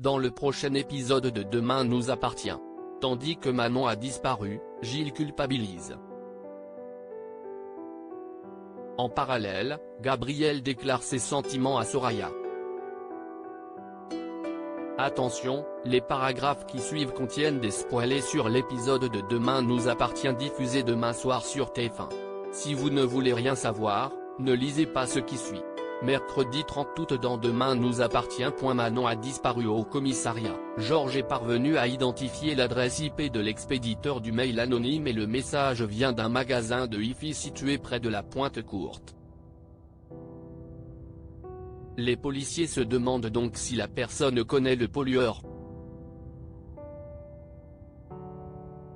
dans le prochain épisode de Demain nous appartient. Tandis que Manon a disparu, Gilles culpabilise. En parallèle, Gabriel déclare ses sentiments à Soraya. Attention, les paragraphes qui suivent contiennent des spoilers sur l'épisode de Demain nous appartient diffusé demain soir sur TF1. Si vous ne voulez rien savoir, ne lisez pas ce qui suit. Mercredi 30 août dans Demain nous appartient. Manon a disparu au commissariat. Georges est parvenu à identifier l'adresse IP de l'expéditeur du mail anonyme et le message vient d'un magasin de hi-fi situé près de la Pointe-Courte. Les policiers se demandent donc si la personne connaît le pollueur.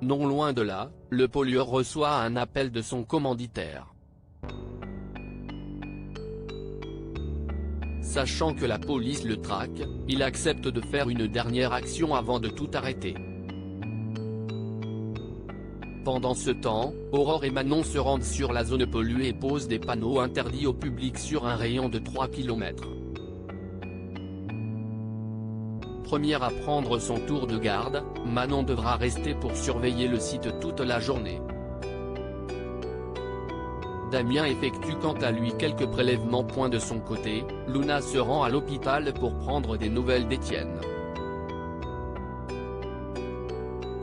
Non loin de là, le pollueur reçoit un appel de son commanditaire. Sachant que la police le traque, il accepte de faire une dernière action avant de tout arrêter. Pendant ce temps, Aurore et Manon se rendent sur la zone polluée et posent des panneaux interdits au public sur un rayon de 3 km. Première à prendre son tour de garde, Manon devra rester pour surveiller le site toute la journée. Damien effectue quant à lui quelques prélèvements. De son côté, Luna se rend à l'hôpital pour prendre des nouvelles d'Étienne.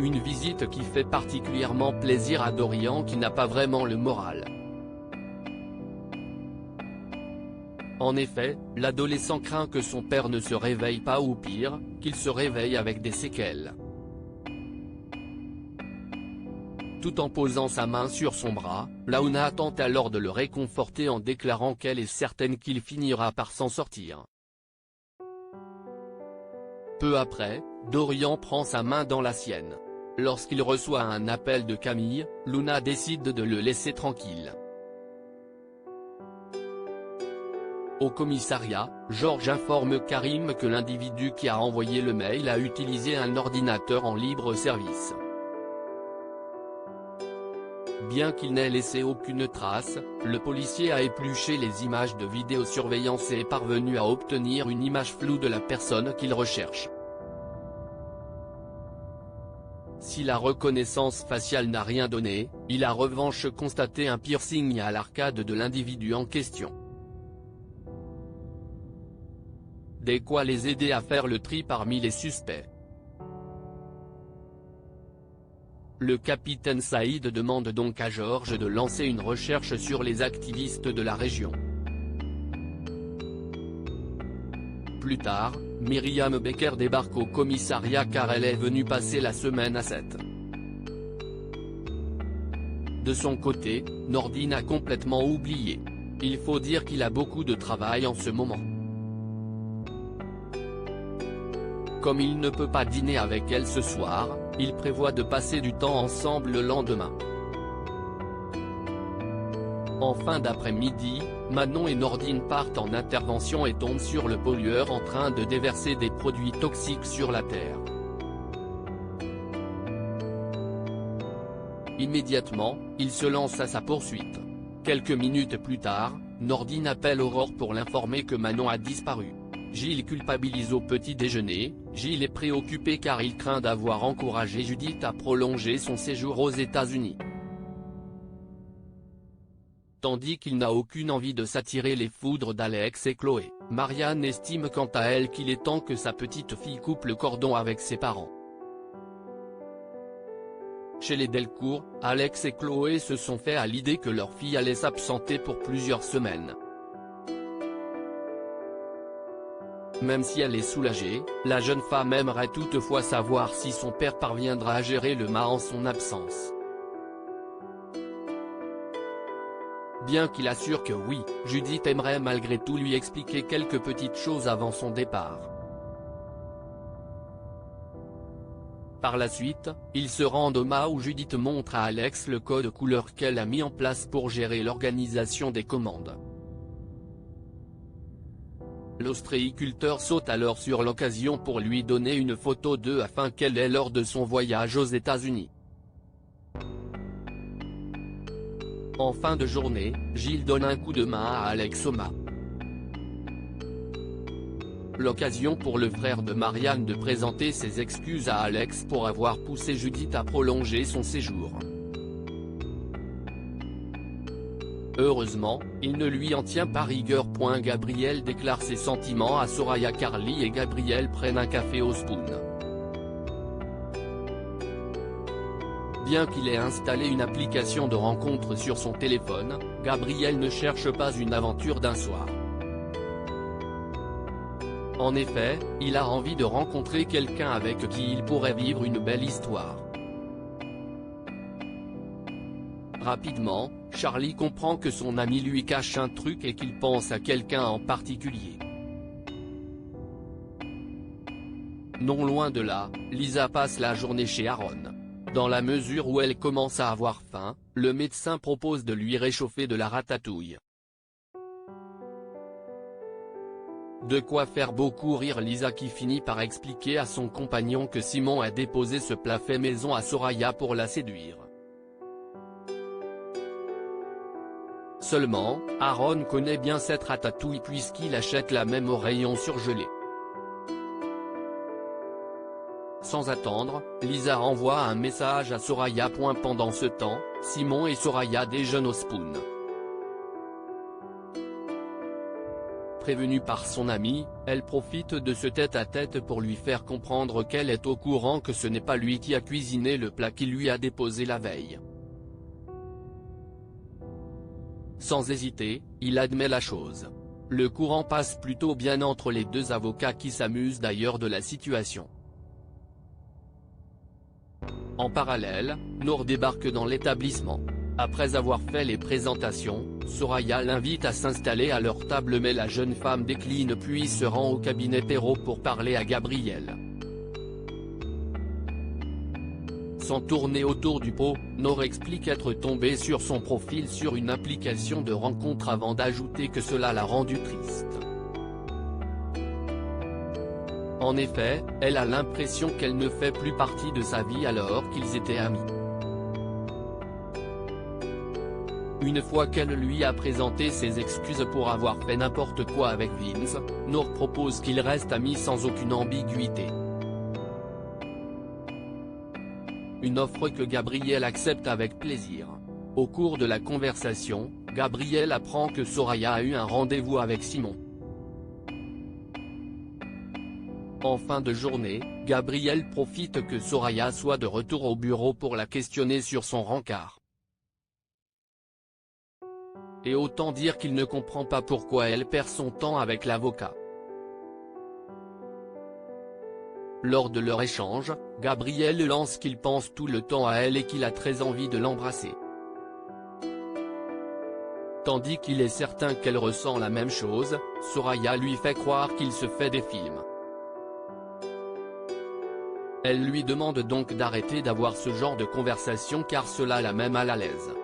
Une visite qui fait particulièrement plaisir à Dorian qui n'a pas vraiment le moral. En effet, l'adolescent craint que son père ne se réveille pas ou pire, qu'il se réveille avec des séquelles. Tout en posant sa main sur son bras, Luna tente alors de le réconforter en déclarant qu'elle est certaine qu'il finira par s'en sortir. Peu après, Dorian prend sa main dans la sienne. Lorsqu'il reçoit un appel de Camille, Luna décide de le laisser tranquille. Au commissariat, Georges informe Karim que l'individu qui a envoyé le mail a utilisé un ordinateur en libre service. Bien qu'il n'ait laissé aucune trace, le policier a épluché les images de vidéosurveillance et est parvenu à obtenir une image floue de la personne qu'il recherche. Si la reconnaissance faciale n'a rien donné, il a en revanche constaté un piercing à l'arcade de l'individu en question. De quoi les aider à faire le tri parmi les suspects. Le capitaine Saïd demande donc à Georges de lancer une recherche sur les activistes de la région. Plus tard, Myriam Becker débarque au commissariat car elle est venue passer la semaine à 7. De son côté, Nordine a complètement oublié. Il faut dire qu'il a beaucoup de travail en ce moment. Comme il ne peut pas dîner avec elle ce soir, il prévoit de passer du temps ensemble le lendemain. En fin d'après-midi, Manon et Nordine partent en intervention et tombent sur le pollueur en train de déverser des produits toxiques sur la terre. Immédiatement, il se lance à sa poursuite. Quelques minutes plus tard, Nordine appelle Aurore pour l'informer que Manon a disparu. Gilles culpabilise au petit déjeuner. Gilles est préoccupé car il craint d'avoir encouragé Judith à prolonger son séjour aux États-Unis. Tandis qu'il n'a aucune envie de s'attirer les foudres d'Alex et Chloé, Marianne estime quant à elle qu'il est temps que sa petite fille coupe le cordon avec ses parents. Chez les Delcourt, Alex et Chloé se sont fait à l'idée que leur fille allait s'absenter pour plusieurs semaines. Même si elle est soulagée, la jeune femme aimerait toutefois savoir si son père parviendra à gérer le mât en son absence. Bien qu'il assure que oui, Judith aimerait malgré tout lui expliquer quelques petites choses avant son départ. Par la suite, ils se rendent au mât où Judith montre à Alex le code couleur qu'elle a mis en place pour gérer l'organisation des commandes. L'ostréiculteur saute alors sur l'occasion pour lui donner une photo d'eux afin qu'elle ait lors de son voyage aux États-Unis. En fin de journée, Gilles donne un coup de main à Alex au mât. L'occasion pour le frère de Marianne de présenter ses excuses à Alex pour avoir poussé Judith à prolonger son séjour. Heureusement, il ne lui en tient pas rigueur. Gabriel déclare ses sentiments à Soraya. Carly et Gabriel prennent un café au Spoon. Bien qu'il ait installé une application de rencontre sur son téléphone, Gabriel ne cherche pas une aventure d'un soir. En effet, il a envie de rencontrer quelqu'un avec qui il pourrait vivre une belle histoire. Rapidement, Charlie comprend que son ami lui cache un truc et qu'il pense à quelqu'un en particulier. Non loin de là, Lisa passe la journée chez Aaron. Dans la mesure où elle commence à avoir faim, le médecin propose de lui réchauffer de la ratatouille. De quoi faire beaucoup rire Lisa, qui finit par expliquer à son compagnon que Simon a déposé ce plat fait maison à Soraya pour la séduire. Seulement, Aaron connaît bien cette ratatouille puisqu'il achète la même au rayon surgelé. Sans attendre, Lisa envoie un message à Soraya. Pendant ce temps, Simon et Soraya déjeunent au Spoon. Prévenue par son ami, elle profite de ce tête-à-tête pour lui faire comprendre qu'elle est au courant que ce n'est pas lui qui a cuisiné le plat qu'il lui a déposé la veille. Sans hésiter, il admet la chose. Le courant passe plutôt bien entre les deux avocats, qui s'amusent d'ailleurs de la situation. En parallèle, Nour débarque dans l'établissement. Après avoir fait les présentations, Soraya l'invite à s'installer à leur table, mais la jeune femme décline puis se rend au cabinet Perrault pour parler à Gabriel. Sans tourner autour du pot, Nour explique être tombée sur son profil sur une application de rencontre avant d'ajouter que cela l'a rendue triste. En effet, elle a l'impression qu'elle ne fait plus partie de sa vie alors qu'ils étaient amis. Une fois qu'elle lui a présenté ses excuses pour avoir fait n'importe quoi avec Vince, Nour propose qu'ils restent amis sans aucune ambiguïté. Une offre que Gabriel accepte avec plaisir. Au cours de la conversation, Gabriel apprend que Soraya a eu un rendez-vous avec Simon. En fin de journée, Gabriel profite que Soraya soit de retour au bureau pour la questionner sur son rencard. Et autant dire qu'il ne comprend pas pourquoi elle perd son temps avec l'avocat. Lors de leur échange, Gabriel lance qu'il pense tout le temps à elle et qu'il a très envie de l'embrasser. Tandis qu'il est certain qu'elle ressent la même chose, Soraya lui fait croire qu'il se fait des films. Elle lui demande donc d'arrêter d'avoir ce genre de conversation car cela la met mal à l'aise.